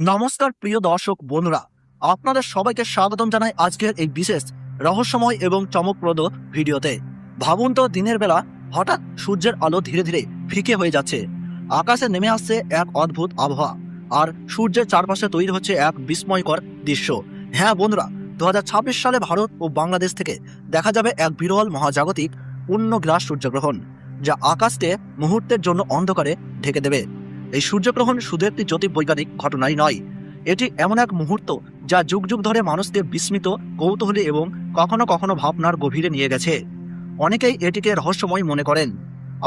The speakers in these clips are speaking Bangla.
নমস্কার প্রিয় দর্শক বন্ধুরা, আপনাদের সবাইকে স্বাগতম জানাই আজকের এই বিশেষ রহস্যময় এবং চমকপ্রদ ভিডিওতে। ভাবুন তো, দিনের বেলা হঠাৎ সূর্যের আলো ধীরে ধীরে ফিকে হয়ে যাচ্ছে, আকাশে নেমে আসছে এক অদ্ভুত আবহাওয়া, আর সূর্যের চারপাশে তৈরি হচ্ছে এক বিস্ময়কর দৃশ্য। হ্যাঁ বন্ধুরা, 2026 সালে ভারত ও বাংলাদেশ থেকে দেখা যাবে এক বিরল মহাজাগতিক পূর্ণগ্রাস সূর্যগ্রহণ, যা আকাশকে মুহূর্তের জন্য অন্ধকারে ঢেকে দেবে। এই সূর্যগ্রহণ শুধু একটি জ্যোতির্বৈজ্ঞানিক ঘটনাই নয়, এটি এমন এক মুহূর্ত যা যুগ যুগ ধরে মানুষকে বিস্মিত, কৌতূহলী এবং কখনো কখনো ভাবনার গভীরে নিয়ে গেছে। অনেকেই এটিকে রহস্যময় মনে করেন,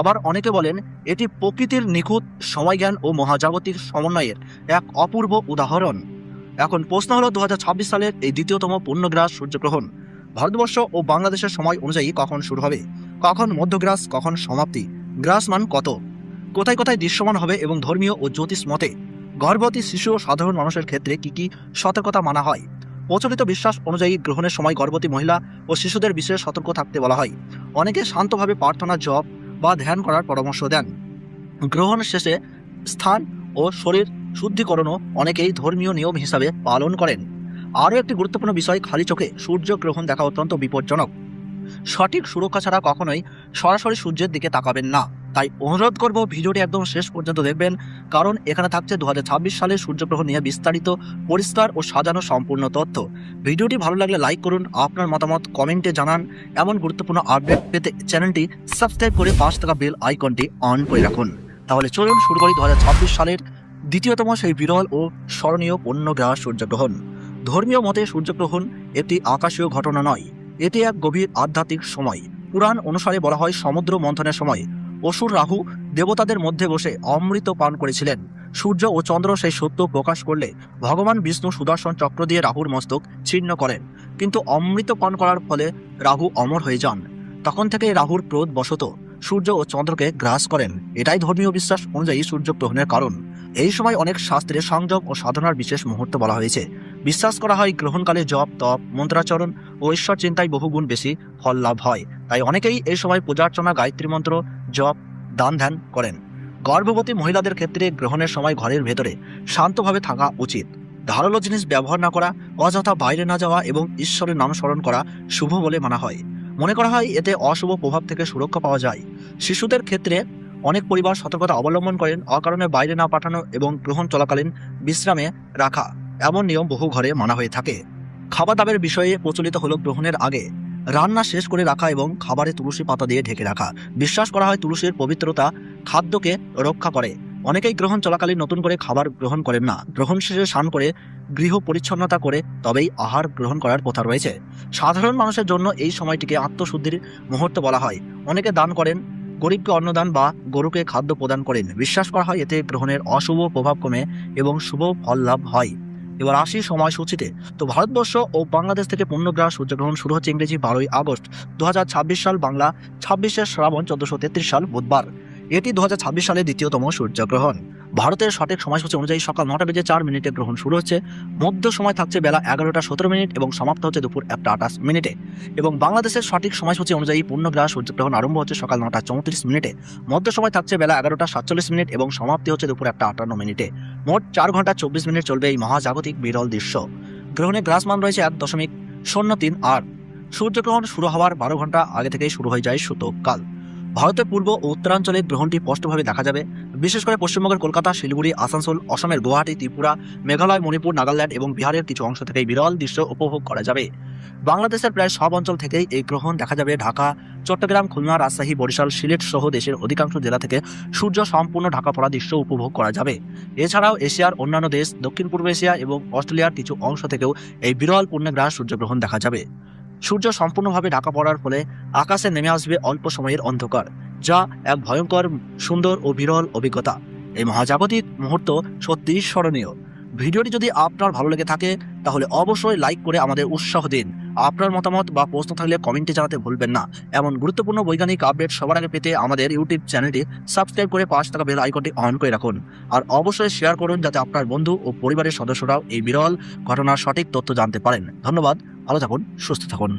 আবার অনেকে বলেন এটি প্রকৃতির নিখুঁত সময়জ্ঞান ও মহাজাগতিক সমন্বয়ের এক অপূর্ব উদাহরণ। এখন প্রশ্ন হলো, 2026 সালের এই দ্বিতীয়তম পূর্ণগ্রাস সূর্যগ্রহণ ভারতবর্ষ ও বাংলাদেশের সময় অনুযায়ী কখন শুরু হবে, কখন মধ্যগ্রাস, কখন সমাপ্তি, গ্রাসমান কত, কোথায় কোথায় দৃশ্যমান হবে এবং ধর্মীয় ও জ্যোতিষ মতে গর্ভবতী শিশু ও সাধারণ মানুষের ক্ষেত্রে কি কি সতর্কতা মানা হয়। প্রচলিত বিশ্বাস অনুযায়ী গ্রহণের সময় গর্ভবতী মহিলা ও শিশুদের বিশেষ সতর্ক থাকতে বলা হয়। অনেকে শান্তভাবে প্রার্থনা, জপ বা ধ্যান করার পরামর্শ দেন। গ্রহণ শেষে স্থান ও শরীর শুদ্ধিকরণও অনেকেই ধর্মীয় নিয়ম হিসাবে পালন করেন। আরও একটি গুরুত্বপূর্ণ বিষয়, খালি চোখে সূর্যগ্রহণ দেখা অত্যন্ত বিপজ্জনক। সঠিক সুরক্ষা ছাড়া কখনোই সরাসরি সূর্যের দিকে তাকাবেন না। তাই অনুরোধ করব, ভিডিওটি একদম শেষ পর্যন্ত দেখবেন, কারণ এখানে থাকছে 2026 সালের সূর্যগ্রহণ নিয়ে বিস্তারিত, পরিষ্কার ও সাজানো সম্পূর্ণ তথ্য। ভিডিওটি ভালো লাগলে লাইক করুন, আপনার মতামত কমেন্টে জানান। এমন গুরুত্বপূর্ণ আপডেট পেতে চ্যানেলটি সাবস্ক্রাইব করে পাশে থাকা বেল আইকনটি অন করে রাখুন। তাহলে চলুন শুরু করি 2026 সালের দ্বিতীয়তম সেই বিরল ও স্মরণীয় পূর্ণগ্রাস সূর্যগ্রহণ। ধর্মীয় মতে সূর্যগ্রহণ একটি আকাশীয় ঘটনা নয়, এটি এক গভীর আধ্যাত্মিক সময়। পুরাণ অনুসারে বলা হয়, সমুদ্র মন্থনের সময় অসুর রাহু দেবতাদের মধ্যে বসে অমৃত পান করেছিলেন। সূর্য ও চন্দ্র সেই সত্য প্রকাশ করলে ভগবান বিষ্ণু সুদর্শন চক্র দিয়ে রাহুর মস্তক ছিন্ন করেন, কিন্তু অমৃত পান করার ফলে রাহু অমর হয়ে যান। তখন থেকে রাহুর ক্রোধ বশত সূর্য ও চন্দ্রকে গ্রাস করেন। এটাই ধর্মীয় বিশ্বাস অনুযায়ী সূর্যগ্রহণের কারণ। এই সময় অনেক শাস্ত্রে সংযম ও সাধনার বিশেষ মুহূর্ত বলা হয়েছে। বিশ্বাস করা হয় গ্রহণকালে জপ, তপ, মন্ত্রাচরণ ও ঈশ্বর চিন্তায় বহুগুণ বেশি ফল লাভ হয়। তাই অনেকেই এই সময় পূজার্চনা, গায়ত্রী মন্ত্র জপ, দান ধ্যান করেন। গর্ভবতী মহিলাদের ক্ষেত্রে গ্রহণের সময় ঘরের ভেতরে শান্তভাবে থাকা উচিত। ধারালো জিনিস ব্যবহার না করা, অযথা বাইরে না যাওয়া এবং ঈশ্বরের নাম স্মরণ করা শুভ বলে মানা হয়। মনে করা হয় এতে অশুভ প্রভাব থেকে সুরক্ষা পাওয়া যায়। শিশুদের ক্ষেত্রে অনেক পরিবার সতর্কতা অবলম্বন করেন, অকারণে বাইরে না পাঠানো এবং গ্রহণ চলাকালীন বিশ্রামে রাখা, এমন নিয়ম বহু ঘরে মানা হয়ে থাকে। খাবার দাবার বিষয়ে প্রচলিত হলো, গ্রহণের আগে রান্না শেষ করে রাখা এবং খাবারে তুলসী পাতা দিয়ে ঢেকে রাখা। বিশ্বাস করা হয় তুলসীর পবিত্রতা খাদ্যকে রক্ষা করে। অনেকেই গ্রহণ চলাকালীন নতুন করে খাবার গ্রহণ করেন না। গ্রহণ শেষে স্নান করে গৃহ পরিচ্ছন্নতা করে তবেই আহার গ্রহণ করার প্রথা রয়েছে। সাধারণ মানুষের জন্য এই সময়টিকে আত্মশুদ্ধির মুহূর্ত বলা হয়। অনেকে দান করেন, গরিবকে অন্নদান বা গরুকে খাদ্য প্রদান করেন। বিশ্বাস করা হয় এতে গ্রহণের অশুভ প্রভাব কমে এবং শুভ ফল লাভ হয়। এবার আসি সময়সূচিতে। তো ভারতবর্ষ ও বাংলাদেশ থেকে পূর্ণগ্রাস সূর্যগ্রহণ শুরু হচ্ছে ইংরেজি 12ই আগস্ট 2026 সাল, বাংলা 26শে শ্রাবণ 1433 সাল বুধবার। এটি 2026 সালের দ্বিতীয়তম সূর্যগ্রহণ। ভারতের সঠিক সময়সূচি অনুযায়ী সকাল 9:04 গ্রহণ শুরু হচ্ছে। মধ্য সময় থাকছে বেলা 11:17 এবং সমাপ্ত হচ্ছে দুপুর 1:28। এবং বাংলাদেশের সঠিক সময়সূচি অনুযায়ী পূর্ণগ্রাস সূর্যগ্রহণ আরম্ভ হচ্ছে সকাল 9:34। মধ্য সময় থাকছে বেলা 11:47 এবং সমাপ্তি হচ্ছে দুপুর 1:58। মোট 4 ঘন্টা 24 মিনিট চলবে এই মহাজাগতিক বিরল দৃশ্য। গ্রহণের গ্রাসমান রয়েছে 1.038। সূর্যগ্রহণ শুরু হওয়ার 12 ঘন্টা আগে থেকেই শুরু হয়ে যায় সূতককাল। ভারতের পূর্ব ও উত্তরাঞ্চলে গ্রহণটি স্পষ্টভাবে দেখা যাবে। বিশেষ করে পশ্চিমবঙ্গের কলকাতা, শিলিগুড়ি, আসানসোল, অসমের গুয়াহাটি, ত্রিপুরা, মেঘালয়, মণিপুর, নাগাল্যান্ড এবং বিহারের কিছু অংশ থেকে এই বিরল দৃশ্য উপভোগ করা যাবে। বাংলাদেশের প্রায় সব অঞ্চল থেকেই এই গ্রহণ দেখা যাবে। ঢাকা, চট্টগ্রাম, খুলনা, রাজশাহী, বরিশাল, সিলেট সহ দেশের অধিকাংশ জেলা থেকে সূর্য সম্পূর্ণ ঢাকা পড়া দৃশ্য উপভোগ করা যাবে। এছাড়াও এশিয়ার অন্যান্য দেশ, দক্ষিণ পূর্ব এশিয়া এবং অস্ট্রেলিয়ার কিছু অংশ থেকেও এই বিরল পূর্ণগ্রাস সূর্যগ্রহণ দেখা যাবে। সূর্য সম্পূর্ণভাবে ঢাকা পড়ার ফলে আকাশে নেমে আসবে অল্প সময়ের অন্ধকার, যা এক ভয়ঙ্কর, সুন্দর ও বিরল অভিজ্ঞতা। এই মহাজাগতিক মুহূর্ত সত্যিই স্মরণীয়। ভিডিওটি যদি আপনার ভালো লেগে থাকে তাহলে অবশ্যই লাইক করে আমাদের উৎসাহ দিন। আপনার মতামত বা প্রশ্ন থাকলে কমেন্টে জানাতে ভুলবেন না। এমন গুরুত্বপূর্ণ বৈজ্ঞানিক আপডেট সবার আগে পেতে আমাদের ইউটিউব চ্যানেলটি সাবস্ক্রাইব করে পাশে থাকা বেল আইকনটি অন করে রাখুন। আর অবশ্যই শেয়ার করুন, যাতে আপনার বন্ধু ও পরিবারের সদস্যরাও এই বিরল ঘটনার সঠিক তথ্য জানতে পারেন। ধন্যবাদ, ভালো থাকুন, সুস্থ থাকুন।